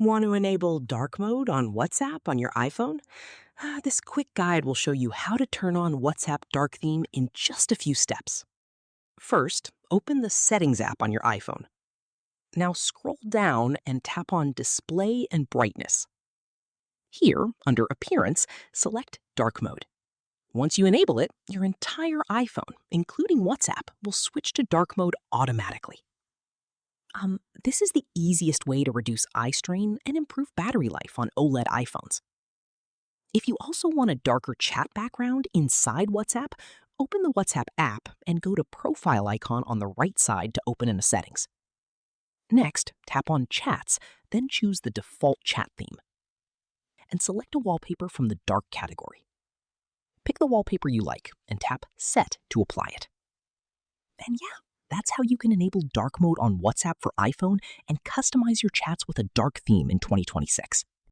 Want to enable dark mode on WhatsApp on your iPhone? This quick guide will show you how to turn on WhatsApp dark theme in just a few steps. First, open the Settings app on your iPhone. Now scroll down and tap on Display and Brightness. Here, under Appearance, select Dark Mode. Once you enable it, your entire iPhone, including WhatsApp, will switch to dark mode automatically. This is the easiest way to reduce eye strain and improve battery life on OLED iPhones. If you also want a darker chat background inside WhatsApp, open the WhatsApp app and go to Profile icon on the right side to open in the settings. Next, tap on Chats, then choose the default chat theme. And select a wallpaper from the dark category. Pick the wallpaper you like and tap Set to apply it. And yeah, that's how you can enable dark mode on WhatsApp for iPhone and customize your chats with a dark theme in 2026.